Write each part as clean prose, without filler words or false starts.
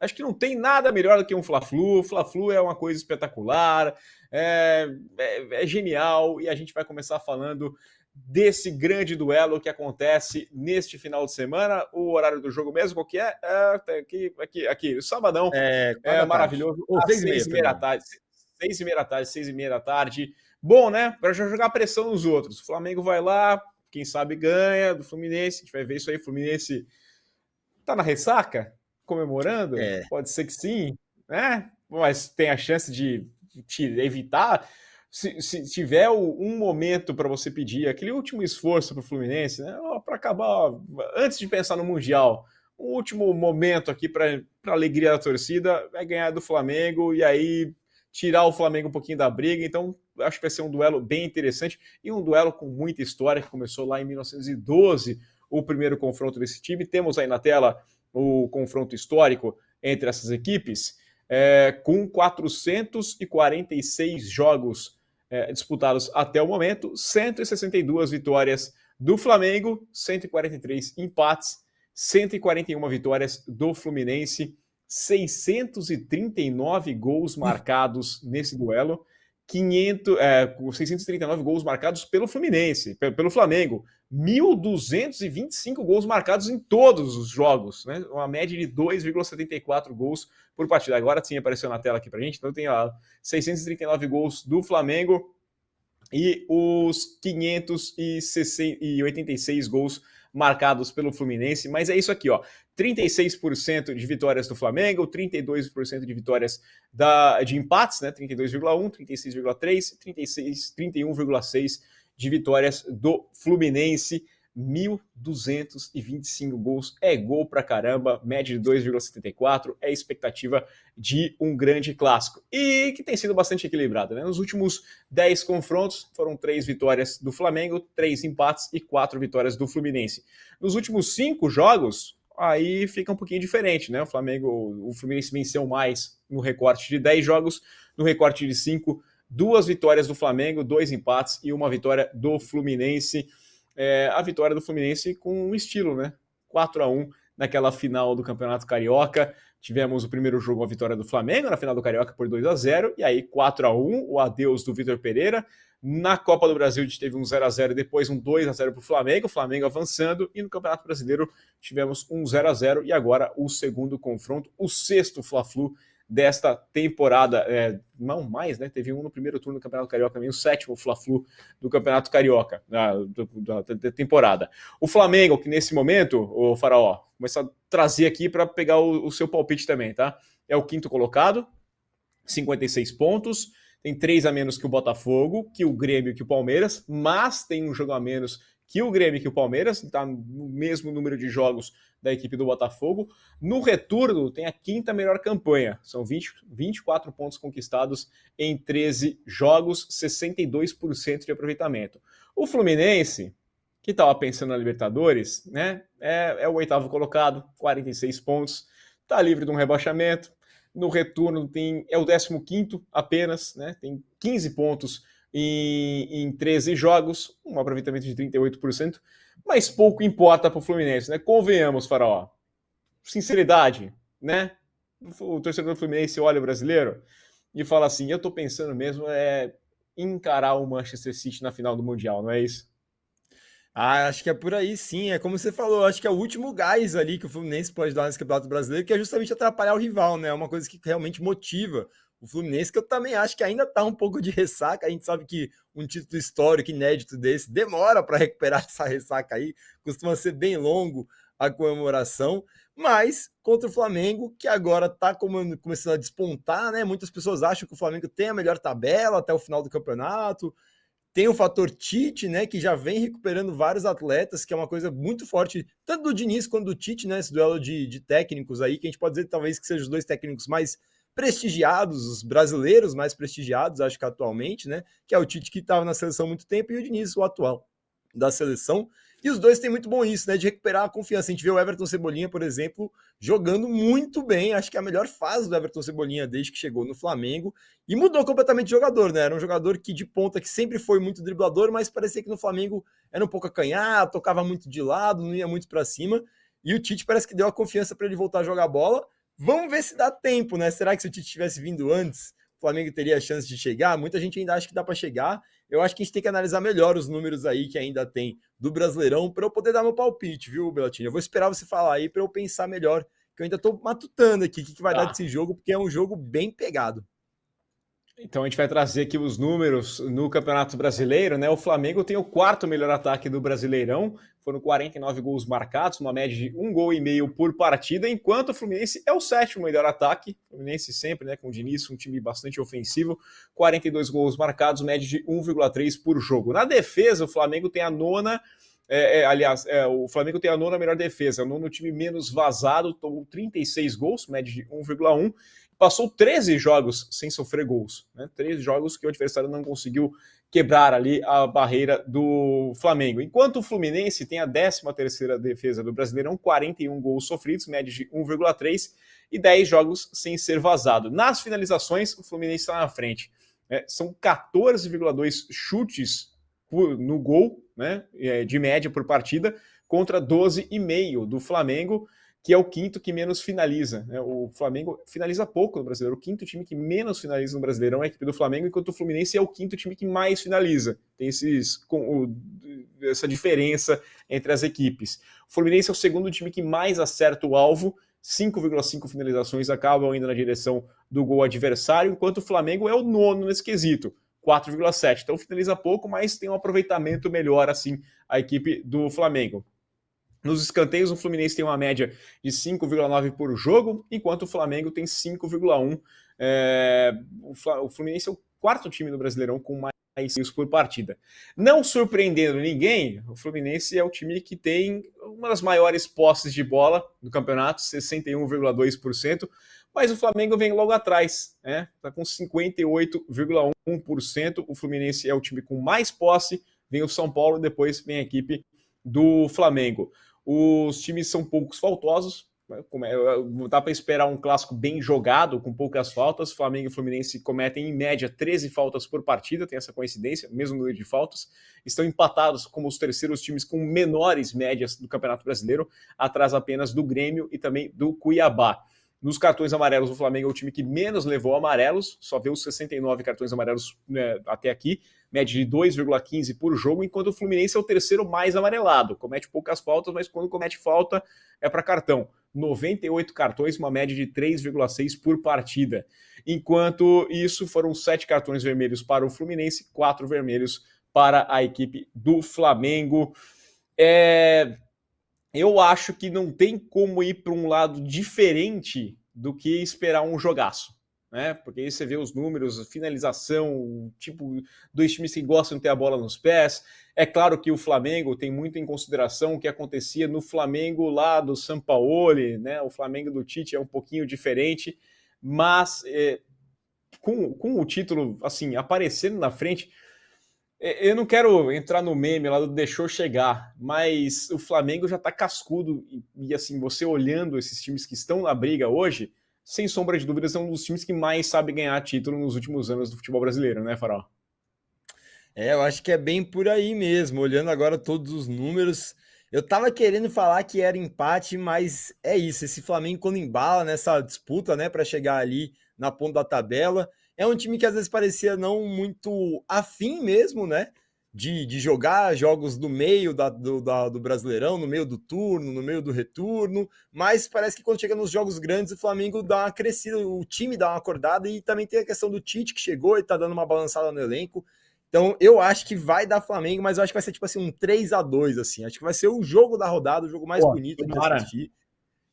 Acho que não tem nada melhor do que um Fla-Flu. Fla-Flu é uma coisa espetacular, é genial, e a gente vai começar falando desse grande duelo que acontece neste final de semana. O horário do jogo mesmo, qual que é? Aqui, sabadão, 4 da tarde. maravilhoso, Ou às 6h30, 6h30 da perdão. tarde. 6h30 da tarde, 6h30 da tarde. Bom, né? Para já jogar pressão nos outros. O Flamengo vai lá, quem sabe ganha do Fluminense. A gente vai ver isso aí. Fluminense tá na ressaca? Comemorando? É. Pode ser que sim, né? Mas tem a chance de evitar. Se tiver um momento para você pedir aquele último esforço para o Fluminense, né? Para acabar, antes de pensar no Mundial, o último momento aqui para alegria da torcida é ganhar do Flamengo e aí tirar o Flamengo um pouquinho da briga. Então, acho que vai ser um duelo bem interessante e um duelo com muita história, que começou lá em 1912, o primeiro confronto desse time. Temos aí na tela o confronto histórico entre essas equipes, com 446 jogos disputados até o momento, 162 vitórias do Flamengo, 143 empates, 141 vitórias do Fluminense, 639 gols marcados nesse duelo, 639 gols marcados pelo Fluminense, pelo Flamengo, 1.225 gols marcados em todos os jogos, né? Uma média de 2,74 gols por partida. Agora sim apareceu na tela aqui pra gente, então tem 639 gols do Flamengo e os 586 gols marcados pelo Fluminense, mas é isso aqui, ó, 36% de vitórias do Flamengo, 32% de vitórias de empates, né, 32,1, 36,3, 31,6 de vitórias do Fluminense. 1.225 gols, é gol pra caramba, média de 2,74, é expectativa de um grande clássico, e que tem sido bastante equilibrado, né? Nos últimos 10 confrontos, foram 3 vitórias do Flamengo, 3 empates e 4 vitórias do Fluminense. Nos últimos 5 jogos, aí fica um pouquinho diferente, né? O Fluminense venceu mais no recorte de 10 jogos, no recorte de 5, 2 vitórias do Flamengo, 2 empates e 1 vitória do Fluminense. A vitória do Fluminense com um estilo, né? 4-1 naquela final do Campeonato Carioca. Tivemos o primeiro jogo, a vitória do Flamengo na final do Carioca por 2-0, e aí 4-1, o adeus do Vitor Pereira. Na Copa do Brasil a gente teve um 0-0 e depois um 2-0 para o Flamengo avançando, e no Campeonato Brasileiro tivemos um 0-0 e agora o segundo confronto, o sexto Fla-Flu desta temporada, não mais, né? Teve um no primeiro turno do Campeonato Carioca também, o sétimo Fla-Flu do Campeonato Carioca, da temporada. O Flamengo, que nesse momento, o Faraó, começar a trazer aqui para pegar o seu palpite também, tá? É o quinto colocado, 56 pontos, tem 3 a menos que o Botafogo, que o Grêmio e que o Palmeiras, mas tem um jogo a menos que o Grêmio e que o Palmeiras, está no mesmo número de jogos da equipe do Botafogo. No retorno, tem a quinta melhor campanha, são 24 pontos conquistados em 13 jogos, 62% de aproveitamento. O Fluminense, que estava pensando na Libertadores, né, é o oitavo colocado, 46 pontos, está livre de um rebaixamento. No retorno é o 15º apenas, né, tem 15 pontos em 13 jogos, um aproveitamento de 38%, mas pouco importa para o Fluminense, né? Convenhamos, Faraó. Sinceridade, né? O torcedor do Fluminense olha o brasileiro e fala assim, eu tô pensando mesmo encarar o Manchester City na final do Mundial, não é isso? Acho que é por aí sim, é como você falou, acho que é o último gás ali que o Fluminense pode dar nesse Campeonato Brasileiro, que é justamente atrapalhar o rival, né? É uma coisa que realmente motiva o Fluminense, que eu também acho que ainda tá um pouco de ressaca. A gente sabe que um título histórico inédito desse demora para recuperar essa ressaca aí, costuma ser bem longo a comemoração, mas contra o Flamengo, que agora tá começando a despontar, né? Muitas pessoas acham que o Flamengo tem a melhor tabela até o final do campeonato. Tem o fator Tite, né, que já vem recuperando vários atletas, que é uma coisa muito forte, tanto do Diniz quanto do Tite, né, esse duelo de técnicos aí, que a gente pode dizer talvez que sejam os dois técnicos mais prestigiados, os brasileiros mais prestigiados, acho que atualmente, né, que é o Tite, que estava na seleção há muito tempo, e o Diniz, o atual da seleção. E os dois têm muito bom isso, né, de recuperar a confiança. A gente vê o Everton Cebolinha, por exemplo, jogando muito bem, acho que é a melhor fase do Everton Cebolinha desde que chegou no Flamengo, e mudou completamente de jogador, né, era um jogador que de ponta, que sempre foi muito driblador, mas parecia que no Flamengo era um pouco acanhado, tocava muito de lado, não ia muito para cima, e o Tite parece que deu a confiança para ele voltar a jogar bola, Vamos ver se dá tempo, né? Será que se o Tite tivesse vindo antes, o Flamengo teria a chance de chegar? Muita gente ainda acha que dá para chegar. Eu acho que a gente tem que analisar melhor os números aí que ainda tem do Brasileirão para eu poder dar meu palpite, viu, Belotinho? Eu vou esperar você falar aí para eu pensar melhor, que eu ainda estou matutando aqui o que vai dar desse jogo, porque é um jogo bem pegado. Então a gente vai trazer aqui os números no Campeonato Brasileiro, né? O Flamengo tem o quarto melhor ataque do Brasileirão, foram 49 gols marcados, uma média de 1,5 gols por partida, enquanto o Fluminense é o sétimo melhor ataque. O Fluminense sempre, né, com o Diniz, um time bastante ofensivo, 42 gols marcados, média de 1,3 por jogo. Na defesa, o Flamengo tem a nona. O Flamengo tem a nona melhor defesa, o nono time menos vazado, tomou 36 gols, média de 1,1. Passou 13 jogos sem sofrer gols, né? 13 jogos que o adversário não conseguiu quebrar ali a barreira do Flamengo. Enquanto o Fluminense tem a 13ª defesa do Brasileirão, 41 gols sofridos, média de 1,3 e 10 jogos sem ser vazado. Nas finalizações, o Fluminense está na frente. São 14,2 chutes no gol, né, de média por partida, contra 12,5 do Flamengo, que é o quinto que menos finaliza. Né? O Flamengo finaliza pouco no Brasileiro. O quinto time que menos finaliza no Brasileirão é a equipe do Flamengo, enquanto o Fluminense é o quinto time que mais finaliza. Tem essa diferença entre as equipes. O Fluminense é o segundo time que mais acerta o alvo, 5,5 finalizações acabam indo na direção do gol adversário, enquanto o Flamengo é o nono nesse quesito, 4,7. Então finaliza pouco, mas tem um aproveitamento melhor, assim, a equipe do Flamengo. Nos escanteios, o Fluminense tem uma média de 5,9 por jogo, enquanto o Flamengo tem 5,1. O Fluminense é o quarto time do Brasileirão com mais tiros por partida. Não surpreendendo ninguém, o Fluminense é o time que tem uma das maiores posses de bola do campeonato, 61,2%, mas o Flamengo vem logo atrás, né? Está com 58,1%. O Fluminense é o time com mais posse, vem o São Paulo, depois vem a equipe do Flamengo. Os times são poucos faltosos, dá para esperar um clássico bem jogado, com poucas faltas. Flamengo e Fluminense cometem, em média, 13 faltas por partida, tem essa coincidência, mesmo número de faltas. Estão empatados como os terceiros times com menores médias do Campeonato Brasileiro, atrás apenas do Grêmio e também do Cuiabá. Nos cartões amarelos, o Flamengo é o time que menos levou amarelos, só vê os 69 cartões amarelos, né, até aqui, média de 2,15 por jogo, enquanto o Fluminense é o terceiro mais amarelado. Comete poucas faltas, mas quando comete falta é para cartão. 98 cartões, uma média de 3,6 por partida. Enquanto isso, foram 7 cartões vermelhos para o Fluminense, 4 vermelhos para a equipe do Flamengo. Eu acho que não tem como ir para um lado diferente do que esperar um jogaço, né? Porque aí você vê os números, a finalização, tipo, dois times que gostam de ter a bola nos pés. É claro que o Flamengo tem muito em consideração o que acontecia no Flamengo lá do Sampaoli, né? O Flamengo do Tite é um pouquinho diferente, mas com o título assim aparecendo na frente, eu não quero entrar no meme lá do deixou chegar, mas o Flamengo já tá cascudo e assim, você olhando esses times que estão na briga hoje, sem sombra de dúvidas, é um dos times que mais sabe ganhar título nos últimos anos do futebol brasileiro, né, Farol? Eu acho que é bem por aí mesmo. Olhando agora todos os números, eu tava querendo falar que era empate, mas é isso. Esse Flamengo, quando embala nessa disputa, né, para chegar ali na ponta da tabela, é um time que às vezes parecia não muito afim mesmo, né? De jogar jogos no meio do Brasileirão, no meio do turno, no meio do retorno, mas parece que quando chega nos jogos grandes o Flamengo dá uma crescida, o time dá uma acordada, e também tem a questão do Tite que chegou e tá dando uma balançada no elenco. Então eu acho que vai dar Flamengo, mas eu acho que vai ser tipo assim um 3-2, assim. Acho que vai ser o jogo da rodada, o jogo mais bonito de assistir.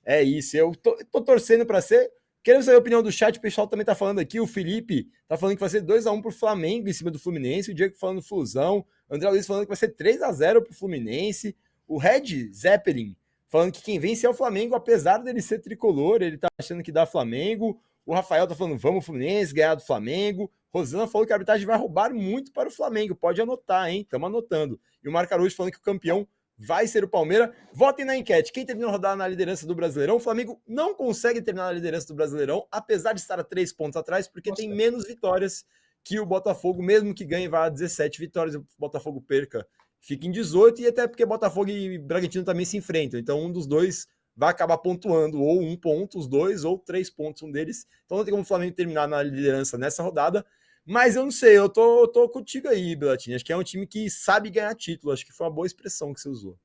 É isso, eu tô torcendo para ser. Querendo saber a opinião do chat, o pessoal também tá falando aqui, o Felipe tá falando que vai ser 2-1 pro Flamengo em cima do Fluminense, o Diego falando Flusão, o André Luiz falando que vai ser 3-0 pro Fluminense, o Red Zeppelin falando que quem vence é o Flamengo, apesar dele ser tricolor, ele tá achando que dá Flamengo, o Rafael tá falando vamos Fluminense, ganhar do Flamengo, Rosana falou que a arbitragem vai roubar muito para o Flamengo, pode anotar, hein, estamos anotando, e o Marco Araújo falando que o campeão vai ser o Palmeiras. Votem na enquete. Quem terminou a rodada na liderança do Brasileirão? O Flamengo não consegue terminar na liderança do Brasileirão, apesar de estar a 3 pontos atrás, porque tem menos vitórias que o Botafogo, mesmo que ganhe, vá a 17 vitórias, o Botafogo perca, fica em 18, e até porque Botafogo e Bragantino também se enfrentam. Então, um dos dois vai acabar pontuando ou 1 ponto, os dois, ou 3 pontos, um deles. Então não tem como o Flamengo terminar na liderança nessa rodada. Mas eu não sei, eu tô contigo aí, Belatini. Acho que é um time que sabe ganhar título. Acho que foi uma boa expressão que você usou.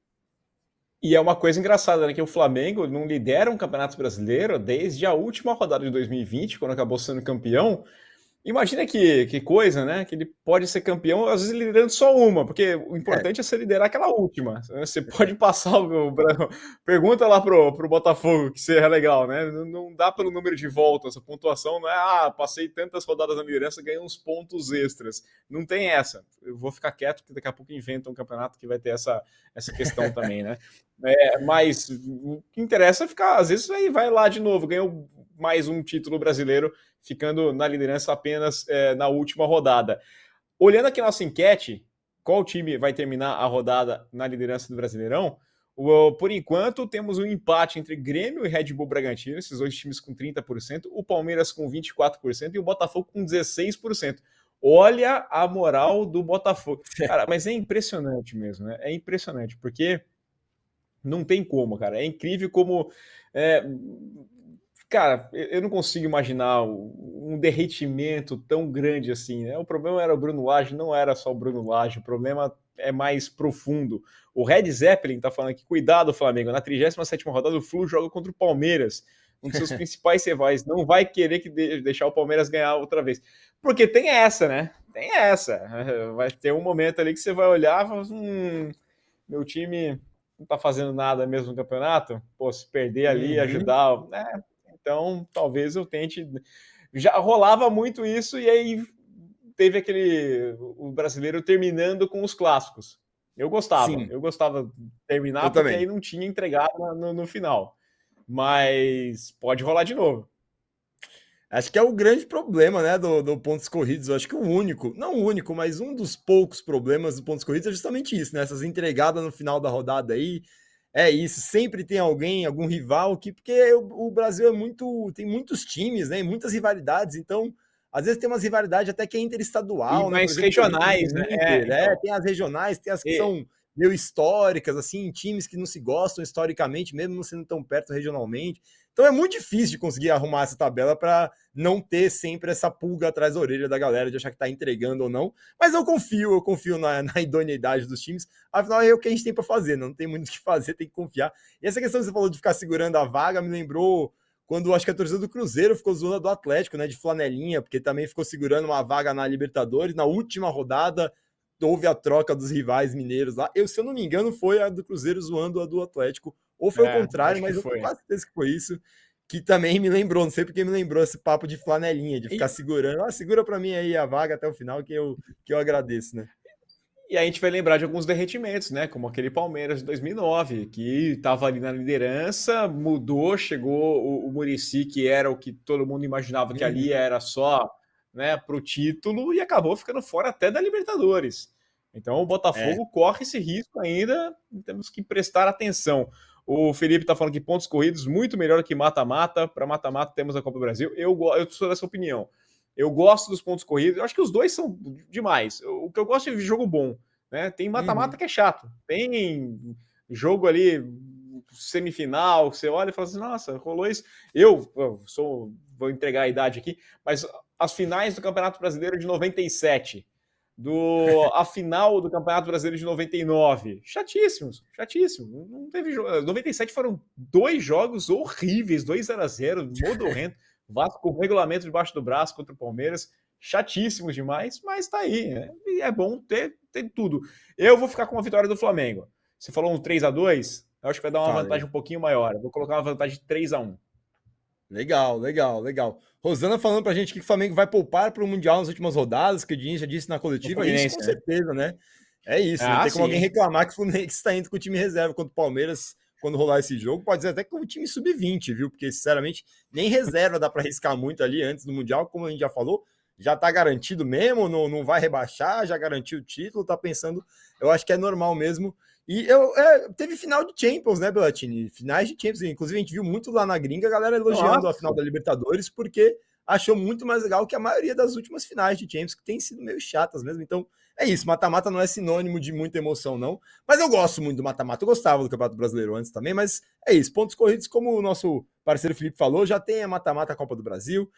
E é uma coisa engraçada, né? Que o Flamengo não lidera um campeonato brasileiro desde a última rodada de 2020, quando acabou sendo campeão. Imagina que coisa, né? Que ele pode ser campeão, às vezes liderando só uma, porque o importante é você liderar aquela última. Você pode passar Pergunta lá pro Botafogo, que seria legal, né? Não dá pelo número de voltas, a pontuação não é, passei tantas rodadas na liderança, ganhei uns pontos extras. Não tem essa. Eu vou ficar quieto, porque daqui a pouco inventa um campeonato que vai ter essa questão também, né? Mas o que interessa é ficar, às vezes aí vai lá de novo, ganhou mais um título brasileiro, ficando na liderança apenas na última rodada. Olhando aqui a nossa enquete, qual time vai terminar a rodada na liderança do Brasileirão? Por enquanto, temos um empate entre Grêmio e Red Bull Bragantino, esses dois times com 30%, o Palmeiras com 24% e o Botafogo com 16%. Olha a moral do Botafogo. Cara, mas é impressionante mesmo, né? É impressionante, porque não tem como, cara. É incrível como... Cara, eu não consigo imaginar um derretimento tão grande assim, né? O problema era o Bruno Lage, não era só o Bruno Lage, o problema é mais profundo. O Red Zeppelin tá falando aqui, cuidado, Flamengo, na 37ª rodada o Flu joga contra o Palmeiras, um dos seus principais rivais, não vai querer deixar o Palmeiras ganhar outra vez. Porque tem essa, né? Tem essa. Vai ter um momento ali que você vai olhar e falar, meu time não tá fazendo nada mesmo no campeonato, pô, se perder ali, ajudar, né? Então, talvez eu tente. Já rolava muito isso, e aí teve o brasileiro terminando com os clássicos. Eu gostava de terminar, porque também. Aí não tinha entregado no final. Mas pode rolar de novo. Acho que é o grande problema, né, do pontos corridos. Eu acho que não o único, mas um dos poucos problemas do pontos corridos é justamente isso, né? Essas entregadas no final da rodada aí. É isso, sempre tem algum rival porque o Brasil tem muitos times, né, e muitas rivalidades, então às vezes tem umas rivalidades até que é interestadual, e mais regionais, né? Então... Tem as regionais, tem as que são meio históricas, assim, times que não se gostam historicamente, mesmo não sendo tão perto regionalmente. Então é muito difícil de conseguir arrumar essa tabela para não ter sempre essa pulga atrás da orelha da galera de achar que está entregando ou não. Mas eu confio na idoneidade dos times. Afinal, é o que a gente tem para fazer, não tem muito o que fazer, tem que confiar. E essa questão que você falou de ficar segurando a vaga me lembrou quando acho que a torcida do Cruzeiro ficou zoando do Atlético, né, de flanelinha, porque também ficou segurando uma vaga na Libertadores. Na última rodada, houve a troca dos rivais mineiros lá. Se eu não me engano, foi a do Cruzeiro zoando a do Atlético. Ou foi o contrário, mas eu tenho quase certeza que foi isso. Que também me lembrou, não sei porque me lembrou esse papo de flanelinha, de ficar segurando. Segura para mim aí a vaga até o final, que eu agradeço, né? E aí a gente vai lembrar de alguns derretimentos, né? Como aquele Palmeiras de 2009, que estava ali na liderança, mudou, chegou o Muricy, que era o que todo mundo imaginava que ali era só, né, para o título, e acabou ficando fora até da Libertadores. Então o Botafogo corre esse risco ainda, temos que prestar atenção. O Felipe está falando que pontos corridos muito melhor que mata-mata. Para mata-mata temos a Copa do Brasil. Eu sou dessa opinião. Eu gosto dos pontos corridos. Eu acho que os dois são demais. O que eu gosto é de jogo bom, né? Tem mata-mata que é chato. Tem jogo ali semifinal, que você olha e fala assim, nossa, rolou isso. Vou entregar a idade aqui, mas as finais do Campeonato Brasileiro de 97, a final do Campeonato Brasileiro de 99. Chatíssimo. Não teve jogo. 97 foram 2 jogos horríveis, 2-0, modorrento. Vasco com regulamento debaixo do braço contra o Palmeiras. Chatíssimos demais, mas tá aí. Né? E é bom ter tudo. Eu vou ficar com a vitória do Flamengo. Você falou um 3-2, eu acho que vai dar uma vantagem um pouquinho maior. Eu vou colocar uma vantagem de 3-1. Legal. Rosana falando pra gente que o Flamengo vai poupar para o Mundial nas últimas rodadas, que o Dinho já disse na coletiva, isso com certeza, né? É isso, não tem como alguém reclamar que o Flamengo está indo com o time reserva contra o Palmeiras quando rolar esse jogo, pode dizer até que o time sub-20, viu? Porque, sinceramente, nem reserva dá para arriscar muito ali antes do Mundial, como a gente já falou, já tá garantido mesmo, não vai rebaixar, já garantiu o título, tá pensando, eu acho que é normal mesmo. E teve final de Champions, né, Belatini? Finais de Champions, inclusive a gente viu muito lá na gringa a galera elogiando a final da Libertadores, porque achou muito mais legal que a maioria das últimas finais de Champions, que tem sido meio chatas mesmo. Então, é isso, mata-mata não é sinônimo de muita emoção, não. Mas eu gosto muito do mata-mata. Eu gostava do Campeonato Brasileiro antes também, mas é isso. Pontos corridos, como o nosso parceiro Felipe falou, já tem a mata-mata Copa do Brasil.